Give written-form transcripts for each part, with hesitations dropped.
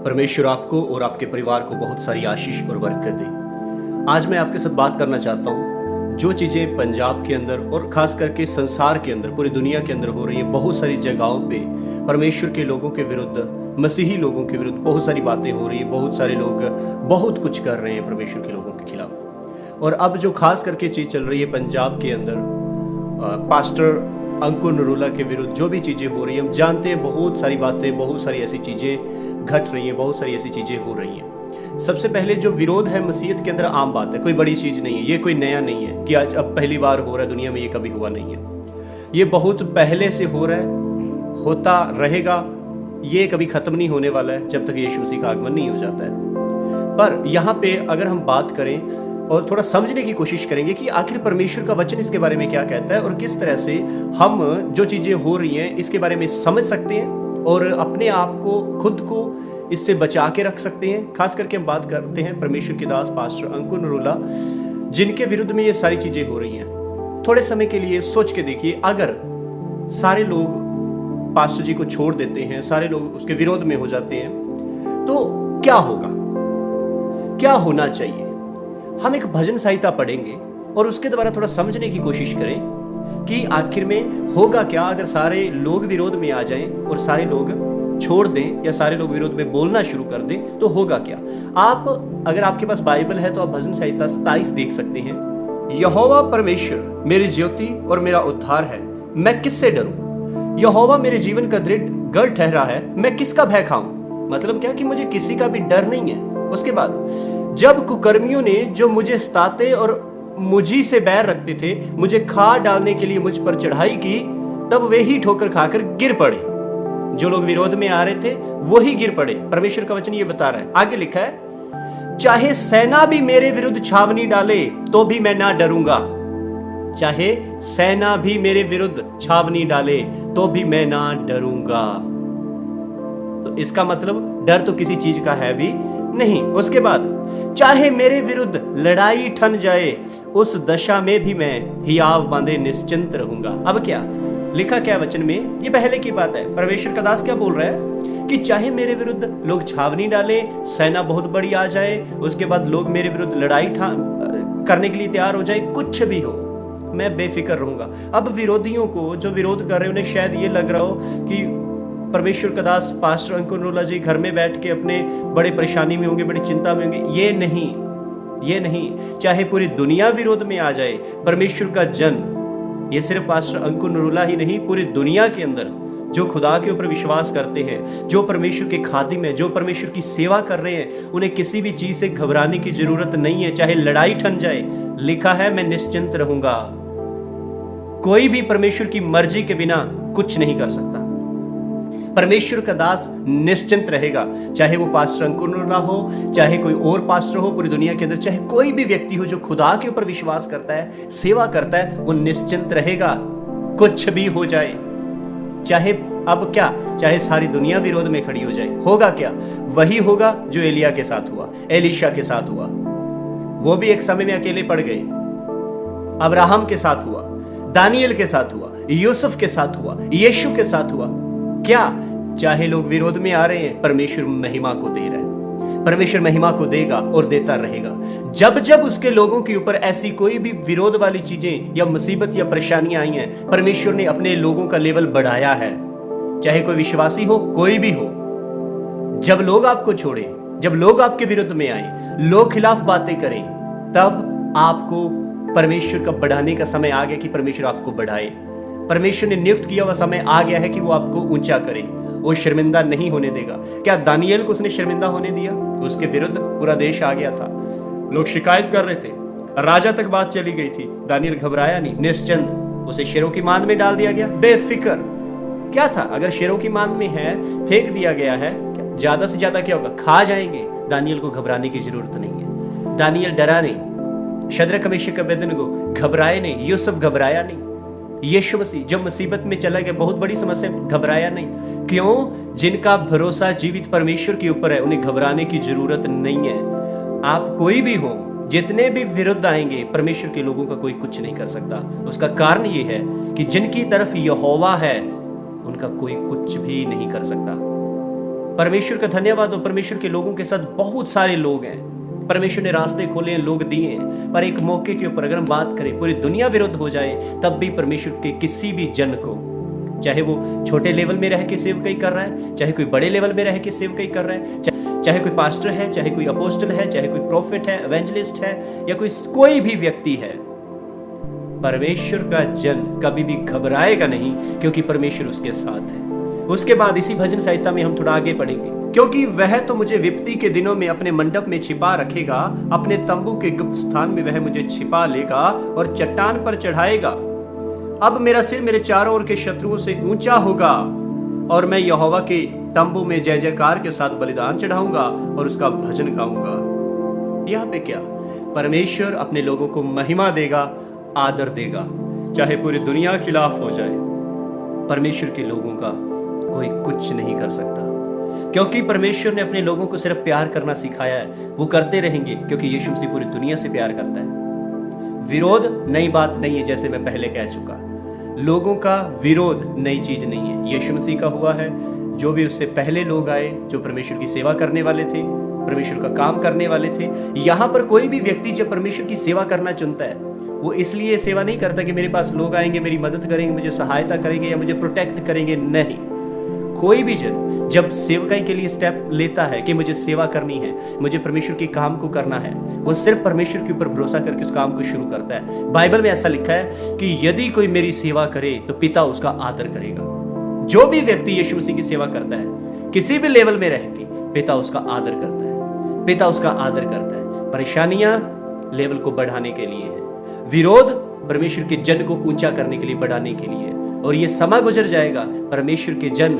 परमेश्वर आपको और आपके परिवार को बहुत सारी आशीष और बरकत दे। आज मैं आपके साथ बात करना चाहता हूँ, जो चीज़ें पंजाब के अंदर और ख़ास करके संसार के अंदर, पूरी दुनिया के अंदर हो रही है। बहुत सारी जगहों पे परमेश्वर के लोगों के विरुद्ध, मसीही लोगों के विरुद्ध बहुत सारी बातें हो रही है। बहुत सारे लोग बहुत कुछ कर रहे हैं परमेश्वर के लोगों के खिलाफ। और अब जो खास करके चीज़ चल रही है पंजाब के अंदर, पास्टर अंकुर नरूला के विरुद्ध जो भी चीज़ें हो रही हैं, हम जानते हैं बहुत सारी बातें, बहुत सारी ऐसी चीज़ें घट रही हैं, बहुत सारी ऐसी चीज़ें हो रही हैं। सबसे पहले जो विरोध है मसीहत के अंदर आम बात है, कोई बड़ी चीज़ नहीं है, ये कोई नया नहीं है कि आज अब पहली बार हो रहा है दुनिया में, ये कभी हुआ नहीं है। ये बहुत पहले से हो रहा है, होता रहेगा, ये कभी ख़त्म नहीं होने वाला है जब तक यीशु मसीह का आगमन नहीं हो जाता है। पर यहाँ पे अगर हम बात करें और थोड़ा समझने की कोशिश करेंगे कि आखिर परमेश्वर का वचन इसके बारे में क्या कहता है और किस तरह से हम जो चीज़ें हो रही हैं इसके बारे में समझ सकते हैं और अपने आप को, खुद को इससे बचा के रख सकते हैं। खास करके हम बात करते हैं परमेश्वर के दास पास्टर अंकुर नरूला, जिनके विरुद्ध में ये सारी चीज़ें हो रही हैं। थोड़े समय के लिए सोच के देखिए, अगर सारे लोग पास्टर जी को छोड़ देते हैं, सारे लोग उसके विरोध में हो जाते हैं, तो क्या होगा, क्या होना चाहिए। हम एक भजन संहिता पढ़ेंगे और उसके द्वारा थोड़ा समझने की कोशिश करें कि आखिर में होगा क्या अगर सारे लोग विरोध में आ जाएं और सारे लोग छोड़ दें या सारे लोग विरोध में बोलना शुरू कर दें, तो होगा क्या। आप, अगर आपके पास बाइबल है तो आप भजन संहिता 27 देख सकते हैं। यहोवा परमेश्वर मेरी ज्योति और मेरा उद्धार है, मैं किससे डरूं। यहोवा मेरे जीवन का दृढ़ गढ़ ठहरा है, मैं किसका भय खाऊं। मतलब क्या कि मुझे किसी का भी डर नहीं है। उसके बाद जब कुकर्मियों ने जो मुझे सताते और मुझी से बैर रखते थे, मुझे खा डालने के लिए मुझ पर चढ़ाई की, तब वे ही ठोकर खाकर गिर पड़े। जो लोग विरोध में आ रहे थे वो ही गिर पड़े। परमेश्वर का वचन ये बता रहा है। आगे लिखा है, चाहे सेना भी मेरे विरुद्ध छावनी डाले तो भी मैं ना डरूंगा। चाहे सेना भी मेरे विरुद्ध छावनी डाले तो भी मैं ना डरूंगा। तो इसका मतलब डर तो किसी चीज का है भी नहीं। उसके बाद चाहे मेरे विरुद्ध लड़ाई ठन जाए, उस दशा में भी मैं हियाव बांधे निश्चिंत रहूंगा। अब क्या लिखा, क्या वचन में, ये पहले की बात है। परमेश्वर का दास क्या बोल रहा है कि चाहे मेरे विरुद्ध लोग छावनी डाले, सेना बहुत बड़ी आ जाए, उसके बाद लोग मेरे विरुद्ध लड़ाई करने के लिए तैयार हो जाए, कुछ भी हो, मैं बेफिक्र रहूंगा। अब विरोधियों को, जो विरोध कर रहे हैं, उन्हें शायद ये लग रहा हो कि परमेश्वर का दास पास्टर अंकुर नरूला जी घर में बैठ के अपने बड़े परेशानी में होंगे, बड़ी चिंता में होंगे। ये नहीं, ये नहीं। चाहे पूरी दुनिया विरोध में आ जाए, परमेश्वर का जन, ये सिर्फ पास्टर अंकुर नरूला ही नहीं, पूरी दुनिया के अंदर जो खुदा के ऊपर विश्वास करते हैं, जो परमेश्वर के खादिम हैं, जो परमेश्वर की सेवा कर रहे हैं, उन्हें किसी भी चीज से घबराने की जरूरत नहीं है। चाहे लड़ाई ठन जाए, लिखा है मैं निश्चिंत रहूंगा। कोई भी परमेश्वर की मर्जी के बिना कुछ नहीं कर सकता। परमेश्वर का दास निश्चिंत रहेगा। चाहे वो पास्टर अंकुर नरूला हो, चाहे कोई और पास्टर हो पूरी दुनिया के अंदर, चाहे कोई भी व्यक्ति हो जो खुदा के ऊपर विश्वास करता है, सेवा करता है, वो निश्चिंत रहेगा, कुछ भी हो जाए। चाहे अब क्या, चाहे सारी दुनिया विरोध में खड़ी हो जाए, होगा क्या, वही होगा जो एलिया के साथ हुआ, एलीशा के साथ हुआ। वो भी एक समय में अकेले पड़ गए। अब्राहम के साथ हुआ, दानियल के साथ हुआ, यूसुफ के साथ हुआ, यीशु के साथ हुआ। क्या, चाहे लोग विरोध में आ रहे हैं, परमेश्वर महिमा को दे रहा है। परमेश्वर महिमा को देगा और देता रहेगा। जब जब उसके लोगों के ऊपर ऐसी कोई भी विरोध वाली चीजें या मुसीबत या परेशानियां आई हैं, परमेश्वर ने अपने लोगों का लेवल बढ़ाया है। चाहे कोई विश्वासी हो, कोई भी हो, जब लोग आपको छोड़े, जब लोग आपके विरुद्ध में आए, लोग खिलाफ बातें करें, तब आपको परमेश्वर का बढ़ाने का समय आ गया कि परमेश्वर आपको बढ़ाए। परमेश्वर ने नियुक्त किया हुआ समय आ गया है कि वो आपको ऊंचा करे, वो शर्मिंदा नहीं होने देगा। क्या दानियल को उसने शर्मिंदा होने दिया? उसके विरुद्ध पूरा देश आ गया था, लोग शिकायत कर रहे थे, राजा तक बात चली गई थी। दानियल घबराया नहीं, निश्चिंत। उसे शेरों की मांद में डाल दिया गया, बेफिक्र। क्या था, अगर शेरों की मांद में है, फेंक दिया गया है, ज्यादा से ज्यादा क्या होगा, खा जाएंगे। दानियल को घबराने की जरूरत नहीं है। दानियल डरा नहीं, शद्रक मेशक अबेदनगो घबराए नहीं, यूसुफ घबराया नहीं, यीशु मसीह जब मुसीबत में चला गया, बहुत बड़ी समस्या, घबराया नहीं। क्यों? जिनका भरोसा जीवित परमेश्वर के ऊपर है, उन्हें घबराने की जरूरत नहीं है। आप कोई भी हो, जितने भी विरुद्ध आएंगे, परमेश्वर के लोगों का कोई कुछ नहीं कर सकता। उसका कारण ये है कि जिनकी तरफ यहोवा है, उनका कोई कुछ भी नहीं कर सकता। परमेश्वर का धन्यवाद हो, परमेश्वर के लोगों के साथ बहुत सारे लोग हैं, परमेश्वर ने रास्ते खोले हैं, लोग दिए हैं। पर एक मौके के ऊपर अगर हम बात करें, पूरी दुनिया विरुद्ध हो जाए, तब भी परमेश्वर के किसी भी जन को, चाहे वो छोटे लेवल में रह के सेवकाई कर रहा है, चाहे कोई बड़े लेवल में रह के सेवकाई कर रहा है, चाहे कोई पास्टर है, चाहे कोई अपोस्टल है, चाहे कोई प्रोफेट है, एवेंजलिस्ट है, या कोई भी व्यक्ति है, परमेश्वर का जन कभी भी घबराएगा नहीं, क्योंकि परमेश्वर उसके साथ है। उसके बाद इसी भजन संहिता में हम थोड़ा आगे पढ़ेंगे, क्योंकि वह तो मुझे विपत्ति के दिनों में अपने मंडप में छिपा रखेगा, अपने तंबू के गुप्त स्थान में वह मुझे छिपा लेगा और चट्टान पर चढ़ाएगा। अब मेरा सिर मेरे चारों ओर के शत्रुओं से ऊंचा होगा, और मैं यहोवा के तंबू में जय जयकार के साथ बलिदान चढ़ाऊंगा और उसका भजन गाऊंगा। यहाँ पे क्या, परमेश्वर अपने लोगों को महिमा देगा, आदर देगा, चाहे पूरी दुनिया खिलाफ हो जाए, परमेश्वर के लोगों का कोई कुछ नहीं कर सकता, क्योंकि परमेश्वर ने अपने लोगों को सिर्फ प्यार करना सिखाया है। वो करते रहेंगे, क्योंकि यीशु मसीह पूरी दुनिया से प्यार करता है। विरोध नई बात नहीं है, जैसे मैं पहले कह चुका, लोगों का विरोध नई चीज नहीं है, यीशु मसीह का हुआ है। जो भी उससे पहले लोग आए, जो परमेश्वर की सेवा करने वाले थे, परमेश्वर का काम करने वाले थे, यहाँ पर कोई भी व्यक्ति जब परमेश्वर की सेवा करना चुनता है, वो इसलिए सेवा नहीं करता कि मेरे पास लोग आएंगे, मेरी मदद करेंगे, मुझे सहायता करेंगे या मुझे प्रोटेक्ट करेंगे। नहीं, कोई भी जन जब सेवकाई के लिए स्टेप लेता है कि मुझे सेवा करनी है, मुझे परमेश्वर के काम को करना है, वो सिर्फ परमेश्वर के ऊपर भरोसा करके उस काम को शुरू करता है। बाइबल में ऐसा लिखा है कि यदि कोई मेरी सेवा करे तो पिता उसका आदर करेगा। जो भी व्यक्ति यीशु मसीह की सेवा करता है, किसी भी लेवल में रह के, पिता उसका आदर करता है, पिता उसका आदर करता है। परेशानियां लेवल को बढ़ाने के लिए है, विरोध परमेश्वर के जन को ऊंचा करने के लिए, बढ़ाने के लिए, और ये समय गुजर जाएगा, परमेश्वर के जन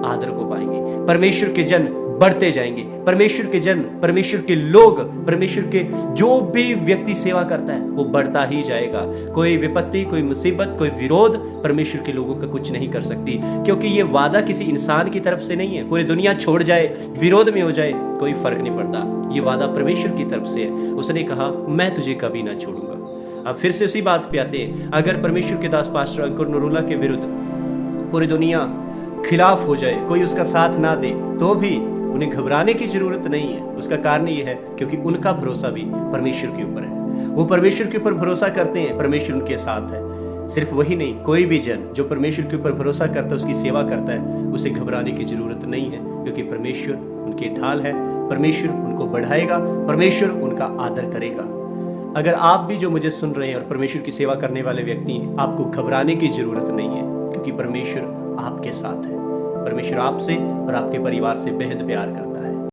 आदर को पाएंगे, परमेश्वर के जन बढ़ते जाएंगे, परमेश्वर के जन, परमेश्वर के लोग, परमेश्वर के जो भी व्यक्ति सेवा करता है वो बढ़ता ही जाएगा। कोई विपत्ति, कोई मुसीबत, कोई विरोध परमेश्वर के लोगों का कुछ नहीं कर सकती, क्योंकि ये वादा किसी इंसान की तरफ से नहीं है। पूरी दुनिया छोड़ जाए, विरोध में हो जाए, कोई फर्क नहीं पड़ता, ये वादा परमेश्वर की तरफ से है। उसने कहा, मैं तुझे कभी ना छोड़ूंगा। अब फिर से उसी बात पे आते हैं, अगर परमेश्वर के दास पास्टर अंकुर नरूला के विरुद्ध पूरी दुनिया खिलाफ हो जाए, कोई उसका साथ ना दे, तो भी उन्हें घबराने की जरूरत नहीं है। उसका कारण ये है क्योंकि उनका भरोसा भी परमेश्वर के ऊपर है। वो परमेश्वर के ऊपर भरोसा करते हैं, परमेश्वर उनके साथ है। सिर्फ वही नहीं, कोई भी जन जो परमेश्वर के ऊपर भरोसा करता है, उसकी सेवा करता है, उसे घबराने की जरूरत नहीं है, क्योंकि परमेश्वर उनके ढाल है, परमेश्वर उनको बढ़ाएगा, परमेश्वर उनका आदर करेगा। अगर आप भी जो मुझे सुन रहे हैं और परमेश्वर की सेवा करने वाले व्यक्ति हैं, आपको घबराने की जरूरत नहीं है, क्योंकि परमेश्वर आपके साथ है। परमेश्वर आपसे और आपके परिवार से बेहद प्यार करता है।